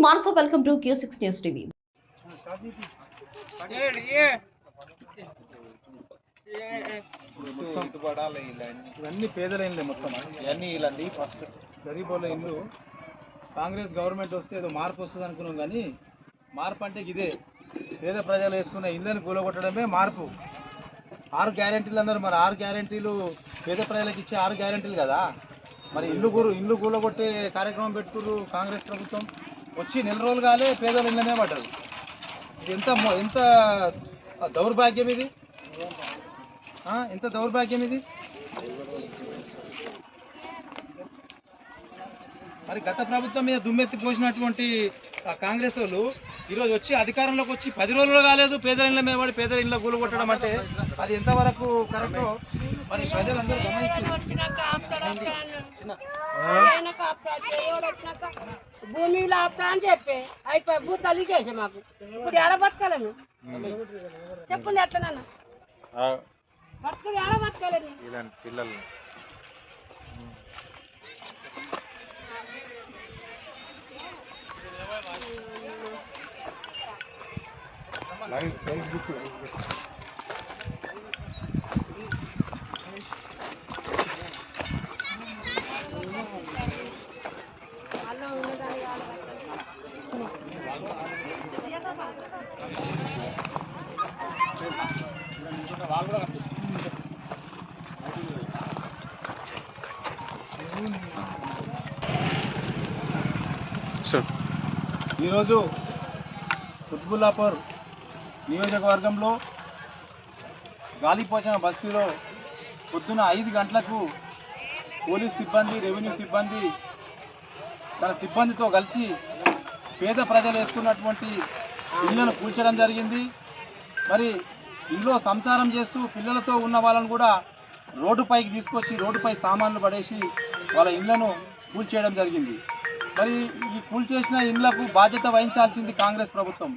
Martha. Welcome to Q6 News TV. ఇవన్నీ పేదల ఇళ్ళే మొత్తం ఇవన్నీ ఇల్లండి. ఫస్ట్ గరీబోళ్ళ ఇల్లు. కాంగ్రెస్ గవర్నమెంట్ వస్తే ఏదో మార్పు వస్తుంది అనుకున్నాం, కానీ మార్పు అంటే ఇదే. పేద ప్రజలు వేసుకున్న ఇళ్ళని కూలగొట్టడమే మార్పు. 6 గ్యారెంటీలు అన్నారు. మరి 6 గ్యారెంటీలు పేద ప్రజలకు ఇచ్చే 6 గ్యారెంటీలు కదా. మరి ఇల్లు కూలగొట్టే కార్యక్రమం పెట్టుకున్నారు కాంగ్రెస్ ప్రభుత్వం. వచ్చి నెల రోజులు కాలే పేదల ఇళ్ళనే పడ్డారు. ఇది ఎంత దౌర్భాగ్యం ఇది, ఎంత దౌర్భాగ్యం ఇది. మరి గత ప్రభుత్వం మీద దుమ్మెత్తి పోసినటువంటి కాంగ్రెస్ వాళ్ళు ఈరోజు వచ్చి అధికారంలోకి వచ్చి 10 రోజులు కాలేదు పేదల ఇళ్ళ మీద పడి పేదల ఇళ్ళ కూల కొట్టడం అంటే అది ఎంతవరకు కరెక్టో మరి ప్రజలందరూ గమనిస్తున్నారు. భూమిలో ఆపుతా అని చెప్పి అయిపోయి భూతాలు చేసే మాకు ఇప్పుడు ఎడ బతకాలను చెప్పండి. ఎట్లనన్నా బతుకులు ఎడ బతకాలని పిల్లలు ఈరోజు కుత్బుల్లాపూర్ నియోజకవర్గంలో గాలిపోచన బస్తీలో పొద్దున 5 గంటలకు పోలీస్ సిబ్బంది, రెవెన్యూ సిబ్బంది తన సిబ్బందితో కలిసి పేద ప్రజలు వేసుకున్నటువంటి ఇళ్లను కూల్చడం జరిగింది. మరి ఇంట్లో సంసారం చేస్తూ పిల్లలతో ఉన్న వాళ్ళను కూడా రోడ్డుపైకి తీసుకొచ్చి రోడ్డుపై సామాన్లు పడేసి వాళ్ళ ఇళ్లను కూల్చేయడం జరిగింది. మరి ఈ కూల్చేసిన ఇళ్లకు బాధ్యత వహించాల్సింది కాంగ్రెస్ ప్రభుత్వం.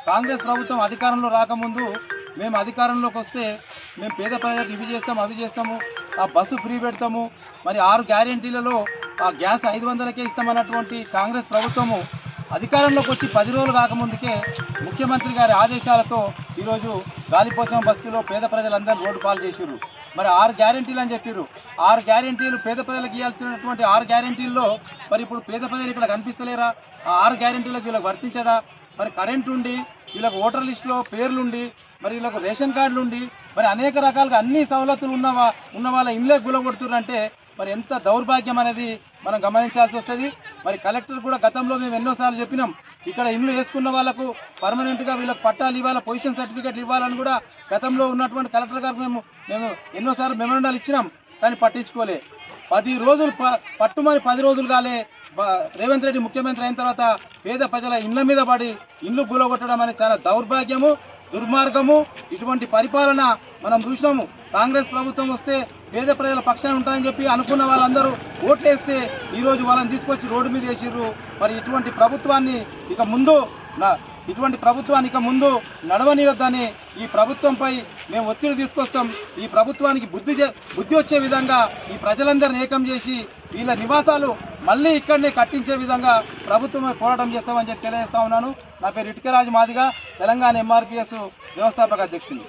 కాంగ్రెస్ ప్రభుత్వం అధికారంలో రాకముందు మేము అధికారంలోకి వస్తే మేము పేద ప్రజలకు ఇవి చేస్తాము అవి చేస్తాము, ఆ బస్సు ఫ్రీ పెడతాము, మరి 6 గ్యారెంటీలలో ఆ గ్యాస్ 500కే ఇస్తామన్నటువంటి కాంగ్రెస్ ప్రభుత్వము అధికారంలోకి వచ్చి 10 రోజులు కాకముందుకే ముఖ్యమంత్రి గారి ఆదేశాలతో ఈరోజు గాలిపోచం బస్తీలో పేద ప్రజలందరూ రోడ్డు పాలు చేసిర్రు. మరి 6 గ్యారెంటీలు అని చెప్పారు. 6 గ్యారెంటీలు పేద ప్రజలకు ఇవ్వాల్సినటువంటి 6 గ్యారెంటీల్లో మరి ఇప్పుడు పేద ప్రజలు ఇక్కడ కనిపిస్తలేరా? ఆ 6 గ్యారెంటీలకు వీళ్ళకి వర్తించదా? మరి కరెంటు ఉండి వీళ్ళకి ఓటర్ లిస్టులో పేర్లుండి మరి వీళ్ళకు రేషన్ కార్డులు ఉండి మరి అనేక రకాలుగా అన్ని సవలతులు ఉన్న వాళ్ళ ఇళ్ళే గులగొడుతున్నారంటే మరి ఎంత దౌర్భాగ్యం అనేది మనం గమనించాల్సి వస్తుంది. మరి కలెక్టర్ కూడా గతంలో మేము ఎన్నోసార్లు చెప్పినాం, ఇక్కడ ఇల్లు వేసుకున్న వాళ్ళకు పర్మనెంట్గా వీళ్ళకి పట్టాలు ఇవ్వాలి, పొజిషన్ సర్టిఫికేట్ ఇవ్వాలని కూడా గతంలో ఉన్నటువంటి కలెక్టర్ గారికి మేము ఎన్నోసార్లు మెమోరాండాలు ఇచ్చినాం, కానీ పట్టించుకోలే. 10 రోజులు పట్టుమని 10 రోజులు కాలే రేవంత్ రెడ్డి ముఖ్యమంత్రి అయిన తర్వాత పేద ప్రజల ఇళ్ల మీద పడి ఇల్లు కూలగొట్టడం అనేది చాలా దౌర్భాగ్యము, దుర్మార్గము. ఇటువంటి పరిపాలన మనం చూసినాము. కాంగ్రెస్ ప్రభుత్వం వస్తే పేద ప్రజల పక్షాన ఉంటాయని చెప్పి అనుకున్న వాళ్ళందరూ ఓట్లేస్తే ఈరోజు వాళ్ళని తీసుకొచ్చి రోడ్డు మీద వేసిర్రు. మరి ఇటువంటి ప్రభుత్వాన్ని ఇక ముందు నడవనియొద్దని ఈ ప్రభుత్వంపై మేము ఒత్తిడి తీసుకొస్తాం. ఈ ప్రభుత్వానికి బుద్ధి వచ్చే విధంగా ఈ ప్రజలందరినీ ఏకం చేసి వీళ్ళ నివాసాలు మళ్ళీ ఇక్కడనే కట్టించే విధంగా ప్రభుత్వమే పోరాటం చేస్తామని చెప్పి తెలియజేస్తా ఉన్నాను. నా పేరు ఇటుకరాజు మాదిగా, తెలంగాణ MRPS వ్యవస్థాపక అధ్యక్షుడు.